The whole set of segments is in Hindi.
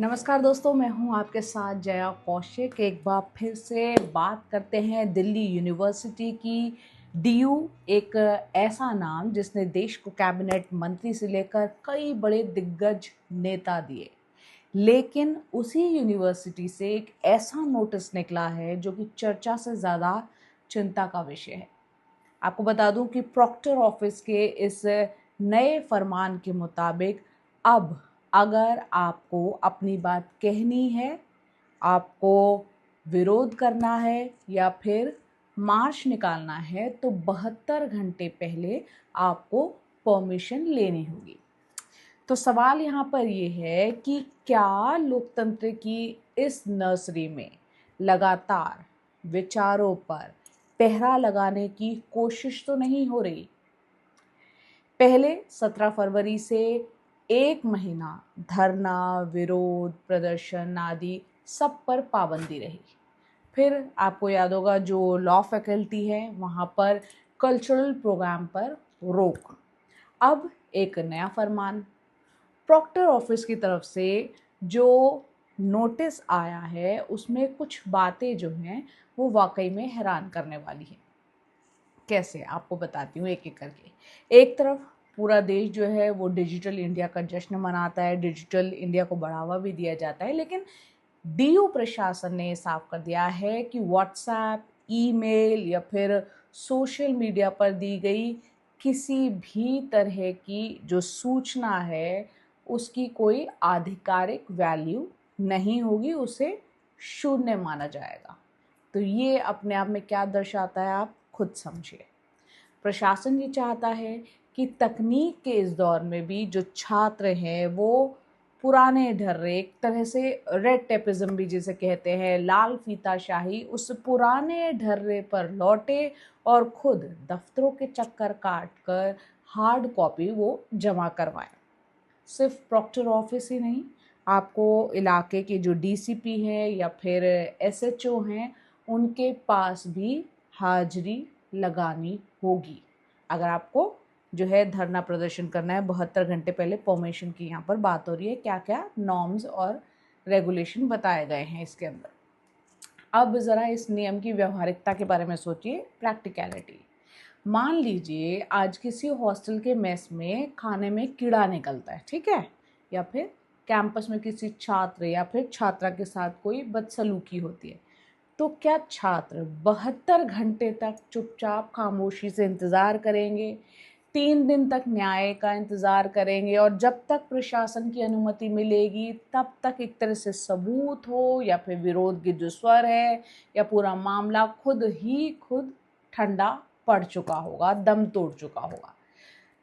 नमस्कार दोस्तों, मैं हूं आपके साथ जया कौशिक। एक बार फिर से बात करते हैं दिल्ली यूनिवर्सिटी की। डीयू एक ऐसा नाम जिसने देश को कैबिनेट मंत्री से लेकर कई बड़े दिग्गज नेता दिए, लेकिन उसी यूनिवर्सिटी से एक ऐसा नोटिस निकला है जो कि चर्चा से ज़्यादा चिंता का विषय है। आपको बता दूं कि प्रॉक्टर ऑफिस के इस नए फरमान के मुताबिक अब अगर आपको अपनी बात कहनी है, आपको विरोध करना है या फिर मार्च निकालना है, तो 72 घंटे पहले आपको परमिशन लेनी होगी। तो सवाल यहाँ पर ये है कि क्या लोकतंत्र की इस नर्सरी में लगातार विचारों पर पहरा लगाने की कोशिश तो नहीं हो रही। पहले 17 फरवरी से एक महीना धरना, विरोध, प्रदर्शन आदि सब पर पाबंदी रही। फिर आपको याद होगा जो लॉ फैकल्टी है वहाँ पर कल्चरल प्रोग्राम पर रोक। अब एक नया फरमान प्रॉक्टर ऑफिस की तरफ से जो नोटिस आया है, उसमें कुछ बातें जो हैं वो वाकई में हैरान करने वाली हैं। कैसे, आपको बताती हूँ एक एक करके। एक तरफ पूरा देश जो है वो डिजिटल इंडिया का जश्न मनाता है, डिजिटल इंडिया को बढ़ावा भी दिया जाता है, लेकिन डीयू प्रशासन ने साफ कर दिया है कि व्हाट्सएप, ईमेल या फिर सोशल मीडिया पर दी गई किसी भी तरह की जो सूचना है उसकी कोई आधिकारिक वैल्यू नहीं होगी, उसे शून्य माना जाएगा। तो ये अपने आप में क्या दर्शाता है, आप खुद समझिए। प्रशासन ये चाहता है कि तकनीक के इस दौर में भी जो छात्र हैं वो पुराने ढर्रे, एक तरह से रेड टेपिज्म भी जिसे कहते हैं, लाल फीताशाही, उस पुराने ढर्रे पर लौटे और खुद दफ्तरों के चक्कर काट कर हार्ड कॉपी वो जमा करवाएं। सिर्फ प्रॉक्टर ऑफिस ही नहीं, आपको इलाके के जो डीसीपी हैं या फिर एसएचओ हैं उनके पास भी हाजिरी लगानी होगी अगर आपको जो है धरना प्रदर्शन करना है। 72 घंटे पहले परमिशन की यहाँ पर बात हो रही है, क्या क्या नॉर्म्स और रेगुलेशन बताए गए हैं इसके अंदर। अब ज़रा इस नियम की व्यवहारिकता के बारे में सोचिए, प्रैक्टिकलिटी। मान लीजिए आज किसी हॉस्टल के मेस में खाने में कीड़ा निकलता है, ठीक है, या फिर कैंपस में किसी छात्र या फिर छात्रा के साथ कोई बदसलूकी होती है, तो क्या छात्र 72 घंटे तक चुपचाप खामोशी से इंतज़ार करेंगे? 3 दिन तक न्याय का इंतज़ार करेंगे और जब तक प्रशासन की अनुमति मिलेगी तब तक एक तरह से सबूत हो या फिर विरोध के जो स्वर है या पूरा मामला खुद ही खुद ठंडा पड़ चुका होगा, दम तोड़ चुका होगा?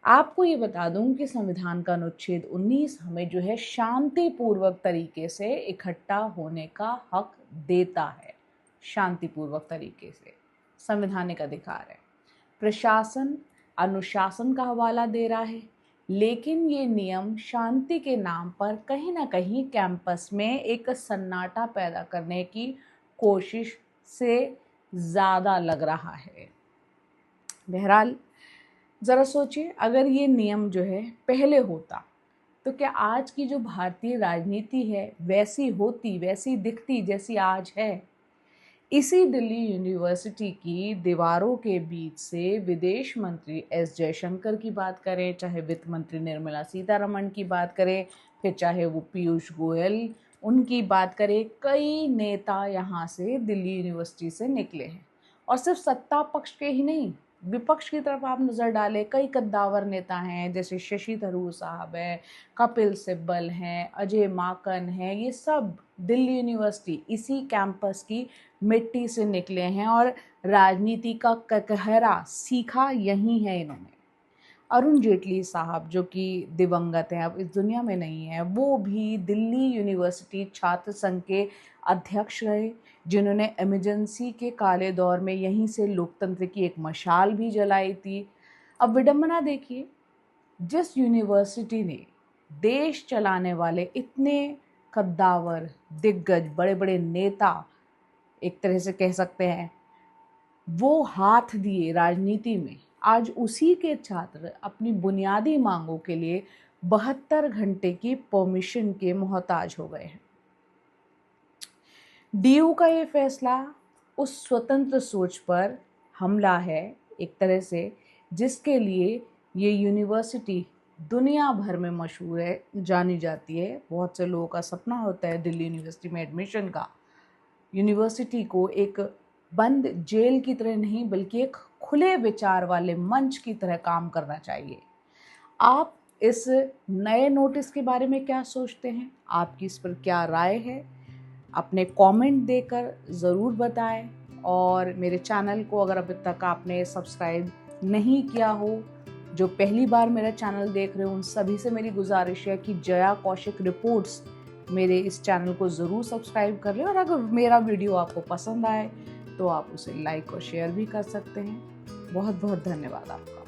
आपको ये बता दूं कि संविधान का अनुच्छेद 19 हमें जो है शांतिपूर्वक तरीके से इकट्ठा होने का हक देता है। शांतिपूर्वक तरीके से संवैधानिक अधिकार है। प्रशासन अनुशासन का हवाला दे रहा है, लेकिन ये नियम शांति के नाम पर कहीं ना कहीं कैंपस में एक सन्नाटा पैदा करने की कोशिश से ज़्यादा लग रहा है। बहरहाल ज़रा सोचिए, अगर ये नियम जो है पहले होता तो क्या आज की जो भारतीय राजनीति है वैसी होती, वैसी दिखती जैसी आज है? इसी दिल्ली यूनिवर्सिटी की दीवारों के बीच से विदेश मंत्री एस जयशंकर की बात करें, चाहे वित्त मंत्री निर्मला सीतारमण की बात करें, फिर चाहे वो पीयूष गोयल उनकी बात करें, कई नेता यहाँ से दिल्ली यूनिवर्सिटी से निकले हैं। और सिर्फ सत्ता पक्ष के ही नहीं, विपक्ष की तरफ आप नज़र डालें, कई कद्दावर नेता हैं, जैसे शशि थरूर साहब हैं, कपिल सिब्बल हैं, अजय माकन हैं। ये सब दिल्ली यूनिवर्सिटी इसी कैंपस की मिट्टी से निकले हैं और राजनीति का ककहरा सीखा यहीं है इन्होंने। अरुण जेटली साहब जो कि दिवंगत हैं, अब इस दुनिया में नहीं है, वो भी दिल्ली यूनिवर्सिटी छात्र संघ के अध्यक्ष रहे, जिन्होंने इमरजेंसी के काले दौर में यहीं से लोकतंत्र की एक मशाल भी जलाई थी। अब विडंबना देखिए, जिस यूनिवर्सिटी ने देश चलाने वाले इतने कद्दावर, दिग्गज, बड़े बड़े नेता एक तरह से कह सकते हैं वो हाथ दिए राजनीति में, आज उसी के छात्र अपनी बुनियादी मांगों के लिए 72 घंटे की परमिशन के मोहताज हो गए हैं। डीयू का ये फैसला उस स्वतंत्र सोच पर हमला है एक तरह से, जिसके लिए ये यूनिवर्सिटी दुनिया भर में मशहूर है, जानी जाती है। बहुत से लोगों का सपना होता है दिल्ली यूनिवर्सिटी में एडमिशन का। यूनिवर्सिटी को एक बंद जेल की तरह नहीं, बल्कि एक खुले विचार वाले मंच की तरह काम करना चाहिए। आप इस नए नोटिस के बारे में क्या सोचते हैं? आपकी इस पर क्या राय है? अपने कमेंट देकर ज़रूर बताएं। और मेरे चैनल को अगर अभी तक आपने सब्सक्राइब नहीं किया हो, जो पहली बार मेरा चैनल देख रहे हो, उन सभी से मेरी गुजारिश है कि जया कौशिक रिपोर्ट्स मेरे इस चैनल को ज़रूर सब्सक्राइब कर लें। और अगर मेरा वीडियो आपको पसंद आए तो आप उसे लाइक और शेयर भी कर सकते हैं। बहुत बहुत धन्यवाद आपका।